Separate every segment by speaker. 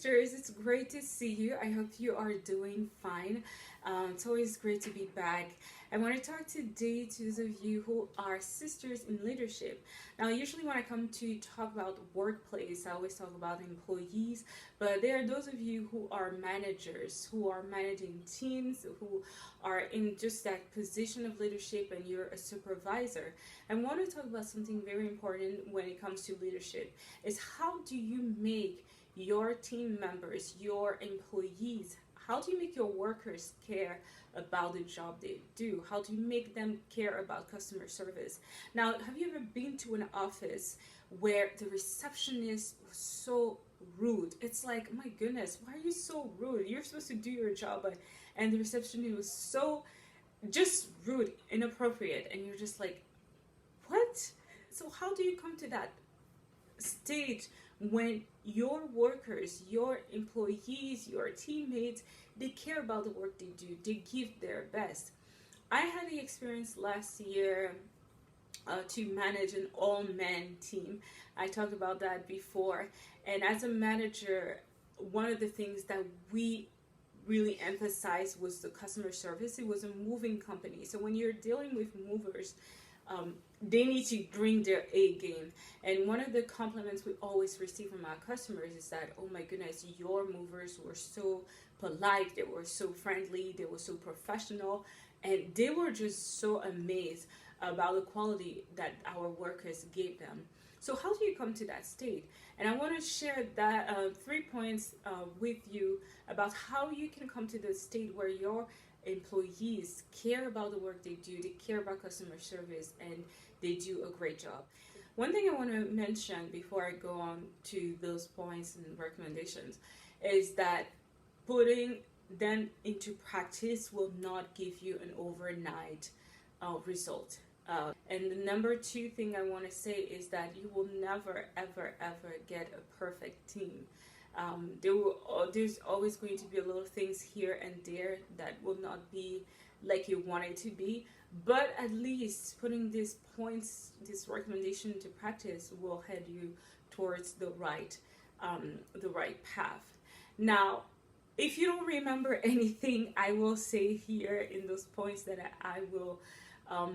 Speaker 1: sisters, it's great to see you. I hope you are doing fine. It's always great to be back. I want to talk today to those of you who are sisters in leadership. Now, usually when I come to talk about workplace, I always talk about employees, but there are those of you who are managers, who are managing teams, who are in just that position of leadership, and you're a supervisor. I want to talk about something very important when it comes to leadership, is how do you make your team members, your employees, how do you make your workers care about the job they do? How do you make them care about customer service? Now, have you ever been to an office where the receptionist was so rude? It's like, my goodness, why are you so rude? You're supposed to do your job, and the receptionist was so just rude, inappropriate, and you're just like, what? So how do you come to that stage when your workers, your employees, your teammates, they care about the work they do, they give their best? I had the experience last year to manage an all-men team. I talked about that before, and as a manager, one of the things that we really emphasized was the customer service. It was a moving company, so when you're dealing with movers, they need to bring their A game. And one of the compliments we always receive from our customers is that, oh my goodness, your movers were so polite, they were so friendly, they were so professional, and they were just so amazed about the quality that our workers gave them. So how do you come to that state? And I want to share that 3 points with you about how you can come to the state where your employees care about the work they do, they care about customer service, and they do a great job. One thing I want to mention before I go on to those points and recommendations is that putting them into practice will not give you an overnight result. And the number 2 thing I want to say is that you will never, ever, ever get a perfect team. There's always going to be a little things here and there that will not be like you want it to be, but at least putting these points, this recommendation into practice will head you towards the right path. Now, if you don't remember anything I will say here in those points that I will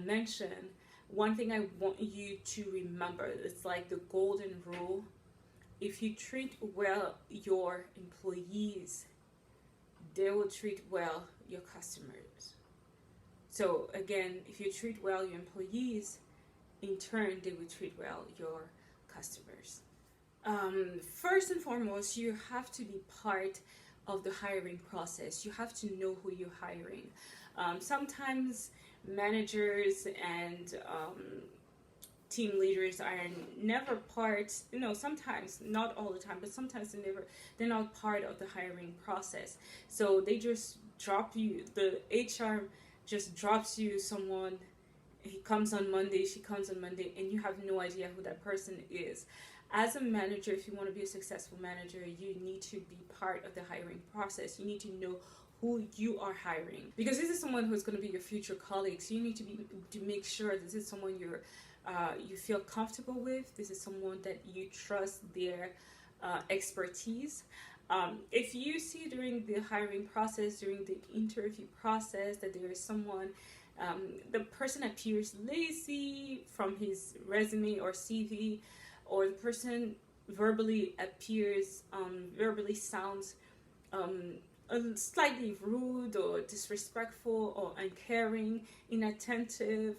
Speaker 1: mention, one thing I want you to remember, it's like the golden rule. If you treat well your employees, they will treat well your customers. So again, if you treat well your employees, in turn, they will treat well your customers. First and foremost, you have to be part of the hiring process. You have to know who you're hiring. Sometimes managers and team leaders are never part, sometimes, not all the time, but sometimes they're not part of the hiring process. So they just drop you, the HR just drops you someone, he comes on Monday, she comes on Monday, and you have no idea who that person is. As a manager, if you want to be a successful manager, you need to be part of the hiring process. You need to know who you are hiring, because this is someone who's going to be your future colleague. So you need to make sure this is someone you feel comfortable with. This is someone that you trust their expertise. If you see during the hiring process, during the interview process, that there is someone, the person appears lazy from his resume or CV, or the person verbally sounds slightly rude or disrespectful or uncaring, inattentive,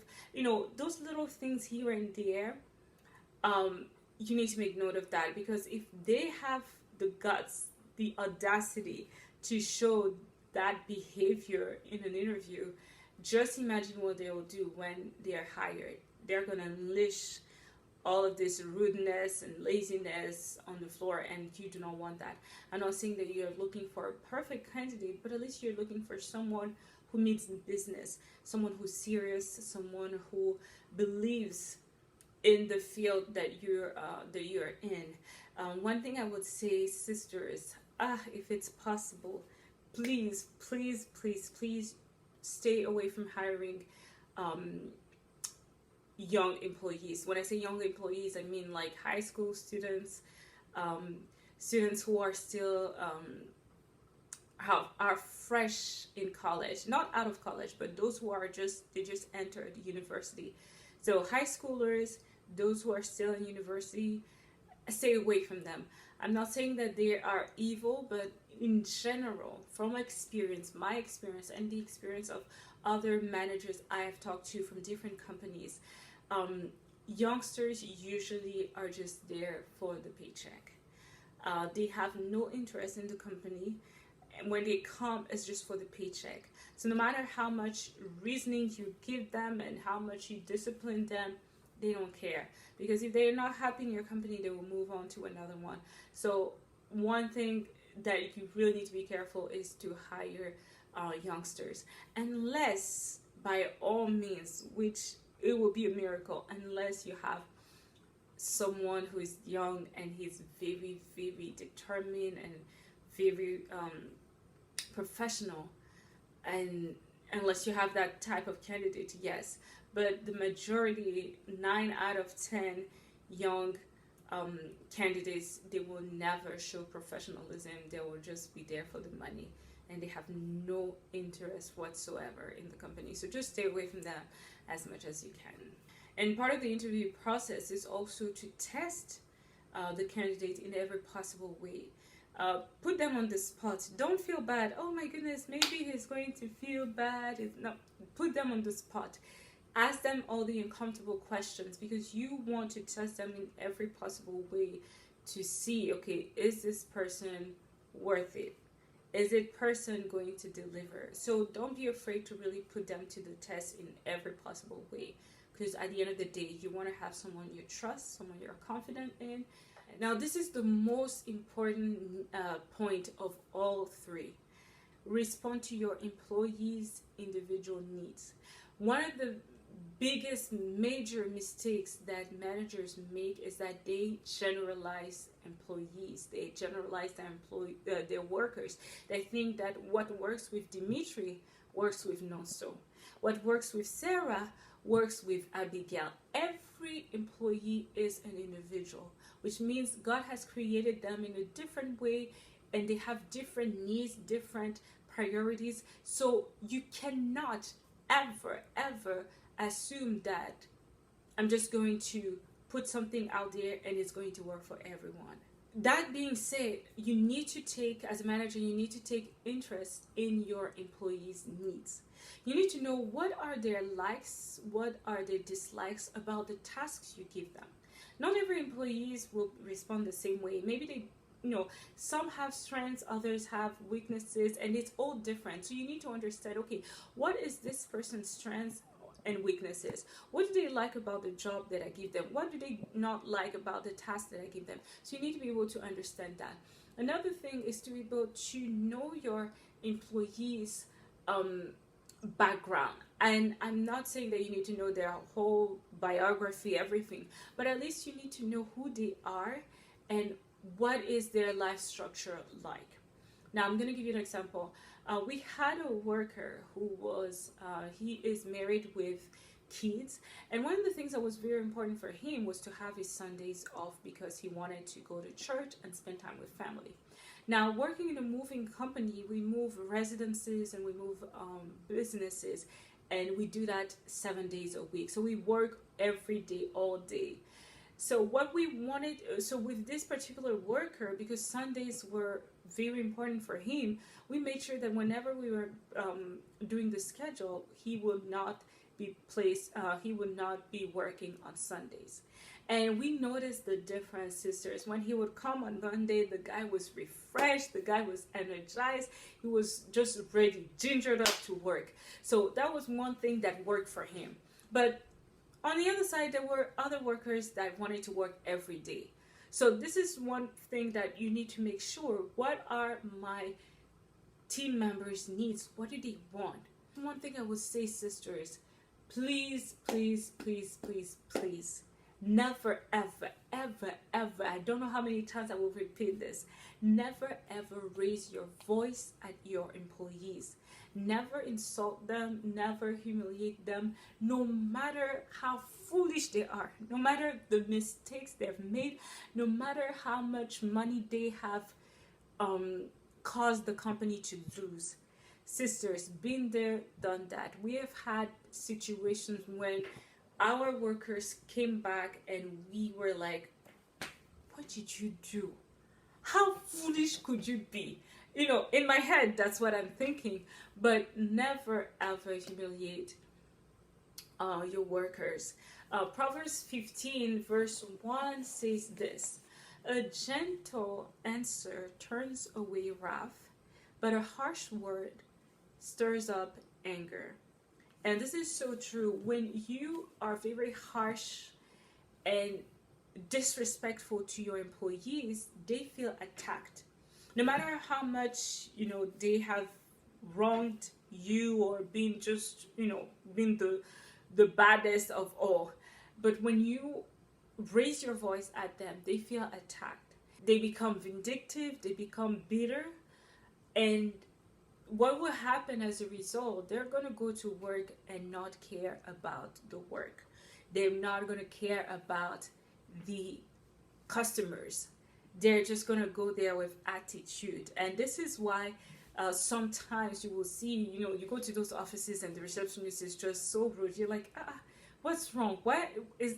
Speaker 1: those little things here and there, you need to make note of that, because if they have the guts, the audacity to show that behavior in an interview, just imagine what they will do when they are hired. They're going to unleash all of this rudeness and laziness on the floor, and you do not want that. I'm not saying that you're looking for a perfect candidate, but at least you're looking for someone who means business, someone who's serious, someone who believes in the field that you're in. One thing I would say, sisters, if it's possible, please, please, please, please stay away from hiring young employees. When I say young employees, I mean like high school students, students who are still are fresh in college, not out of college, but those who are they just entered university. So high schoolers, those who are still in university, stay away from them. I'm not saying that they are evil, but in general, from experience, my experience and the experience of other managers I have talked to from different companies, youngsters usually are just there for the paycheck. They have no interest in the company, and when they come, it's just for the paycheck. So no matter how much reasoning you give them and how much you discipline them, they don't care, because if they're not happy in your company, they will move on to another one. So one thing that you really need to be careful is to hire youngsters, unless by all means, which it will be a miracle, unless you have someone who is young and he's very, very determined and very professional, and unless you have that type of candidate, yes. But the majority, 9 out of 10 young candidates, they will never show professionalism. They will just be there for the money, and they have no interest whatsoever in the company. So just stay away from them as much as you can. And part of the interview process is also to test the candidate in every possible way. Put them on the spot. Don't feel bad. Oh my goodness, maybe he's going to feel bad. No, put them on the spot. Ask them all the uncomfortable questions, because you want to test them in every possible way to see, okay, is this person worth it? Is it person going to deliver? So don't be afraid to really put them to the test in every possible way, because at the end of the day, you want to have someone you trust, someone you're confident in. Now, this is the most important point of all three. Respond to your employees' individual needs. One of the biggest major mistakes that managers make is that they generalize employees. They generalize their workers. They think that what works with Dimitri works with Nonso. What works with Sarah works with Abigail. Every employee is an individual, which means God has created them in a different way, and they have different needs, different priorities. So you cannot ever assume that I'm just going to put something out there and it's going to work for everyone. That being said, you need to take, as a manager, you need to take interest in your employees' needs. You need to know what are their likes, what are their dislikes about the tasks you give them. Not every employees will respond the same way. Maybe some have strengths, others have weaknesses, and it's all different. So you need to understand, okay, what is this person's strengths and weaknesses? What do they like about the job that I give them? What do they not like about the task that I give them? So you need to be able to understand that. Another thing is to be able to know your employees' background. And I'm not saying that you need to know their whole biography, everything, but at least you need to know who they are and what is their life structure like. Now, I'm going to give you an example. We had a worker who he is married with kids, and one of the things that was very important for him was to have his Sundays off, because he wanted to go to church and spend time with family. Now, working in a moving company, we move residences and we move businesses, and we do that 7 days a week. So we work every day, all day. So what we wanted, so with this particular worker, because Sundays were very important for him, we made sure that whenever we were doing the schedule, he would not be working on Sundays. And we noticed the difference, sisters. When he would come on Monday, the guy was refreshed, the guy was energized, he was just ready, gingered up to work. So that was one thing that worked for him. But on the other side, there were other workers that wanted to work every day. So this is one thing that you need to make sure. What are my team members' needs? What do they want? One thing I would say, sisters, please, never, ever, I don't know how many times I will repeat this, never, ever raise your voice at your employees. Never insult them, never humiliate them, no matter how foolish they are, no matter the mistakes they've made, no matter how much money they have caused the company to lose. Sisters, been there, done that. We have had situations when our workers came back and we were like, what did you do? How foolish could you be? You know, in my head, that's what I'm thinking. But never ever humiliate your workers. Proverbs 15 verse 1 says this: a gentle answer turns away wrath, but a harsh word stirs up anger. And this is so true. When you are very harsh and disrespectful to your employees, they feel attacked. No matter how much, they have wronged you or been just, been the baddest of all. But when you raise your voice at them, they feel attacked. They become vindictive, they become bitter, and what will happen as a result? They're going to go to work and not care about the work. They're not going to care about the customers. They're just going to go there with attitude. And this is why sometimes you will see, you go to those offices and the receptionist is just so rude. You're like, what's wrong?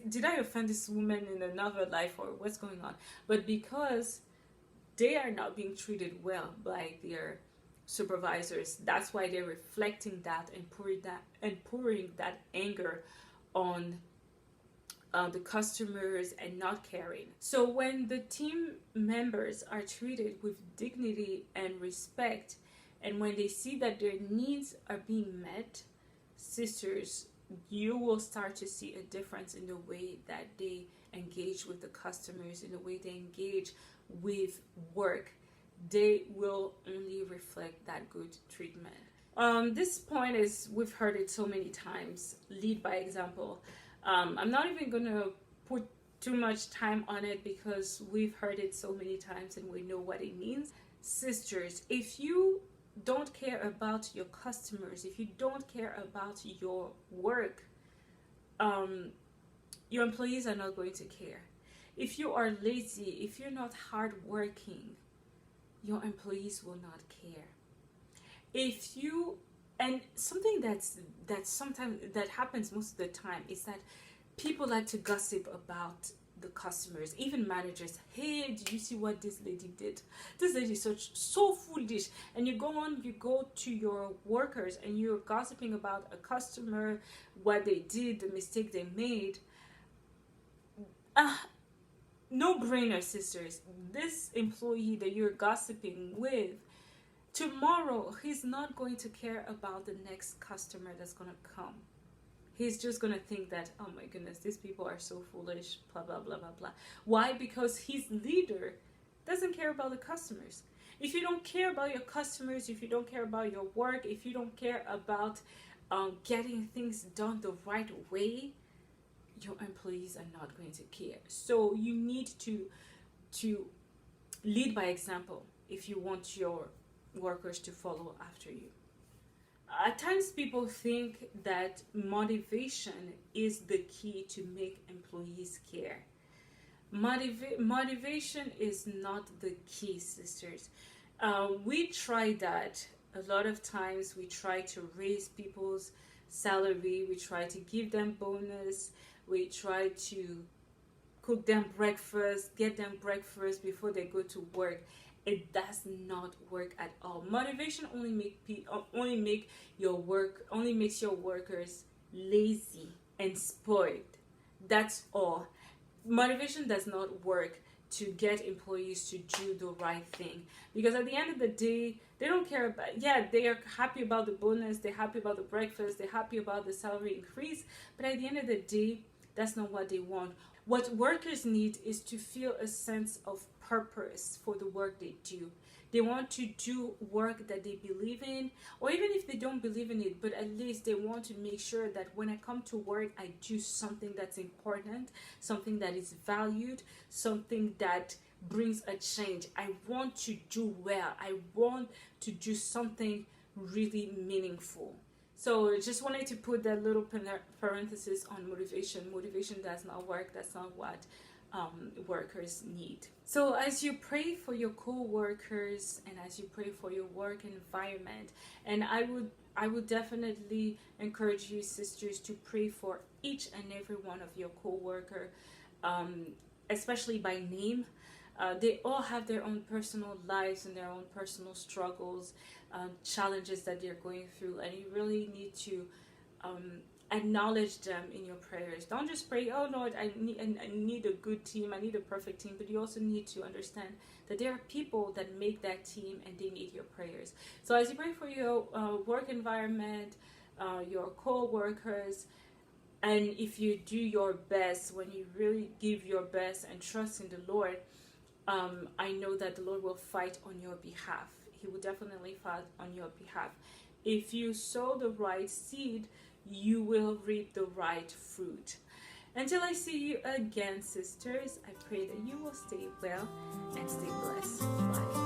Speaker 1: Did I offend this woman in another life, or what's going on? But because they are not being treated well by their supervisors, that's why they're reflecting that and pouring that anger on the customers and not caring. So when the team members are treated with dignity and respect, and when they see that their needs are being met, sisters, you will start to see a difference in the way that they engage with the customers, in the way they engage with work. They will only reflect that good treatment. This point is, we've heard it so many times, lead by example. I'm not even going to put too much time on it because we've heard it so many times and we know what it means. Sisters, if you don't care about your customers, if you don't care about your work, your employees are not going to care. If you are lazy, if you're not hardworking, your employees will not care. And something that sometimes that happens most of the time is that people like to gossip about the customers, even managers. Hey, did you see what this lady did? This lady is so foolish. And you go to your workers and you're gossiping about a customer, what they did, the mistake they made. No brainer, sisters. This employee that you're gossiping with, tomorrow he's not going to care about the next customer that's going to come. He's just going to think that, oh my goodness, these people are so foolish, blah, blah, blah, blah, blah. Why? Because his leader doesn't care about the customers. If you don't care about your customers, if you don't care about your work, if you don't care about getting things done the right way, your employees are not going to care. So you need to lead by example if you want your workers to follow after you. At times people think that motivation is the key to make employees care. Motivation is not the key, sisters. We try that. A lot of times we try to raise people's salary, we try to give them bonus, we try to cook them breakfast, get them breakfast before they go to work. It does not work at all. Motivation only makes your workers lazy and spoiled. That's all. Motivation does not work to get employees to do the right thing, because at the end of the day, they don't care about, they are happy about the bonus, they're happy about the breakfast, they're happy about the salary increase, but at the end of the day, that's not what they want. What workers need is to feel a sense of purpose for the work they do. They want to do work that they believe in, or even if they don't believe in it, but at least they want to make sure that when I come to work, I do something that's important, something that is valued, something that brings a change. I want to do well. I want to do something really meaningful. So just wanted to put that little parenthesis on motivation. Motivation does not work. That's not what workers need. So as you pray for your co-workers and as you pray for your work environment, and I would definitely encourage you, sisters, to pray for each and every one of your co-worker, especially by name. They all have their own personal lives and their own personal struggles, challenges that they're going through, and you really need to acknowledge them in your prayers. Don't just pray, oh Lord, I need a good team, I need a perfect team, but you also need to understand that there are people that make that team and they need your prayers. So as you pray for your work environment, your co-workers, and if you do your best, when you really give your best and trust in the Lord, I know that the Lord will fight on your behalf. He will definitely fight on your behalf. If you sow the right seed, you will reap the right fruit. Until I see you again, sisters, I pray that you will stay well and stay blessed. Bye.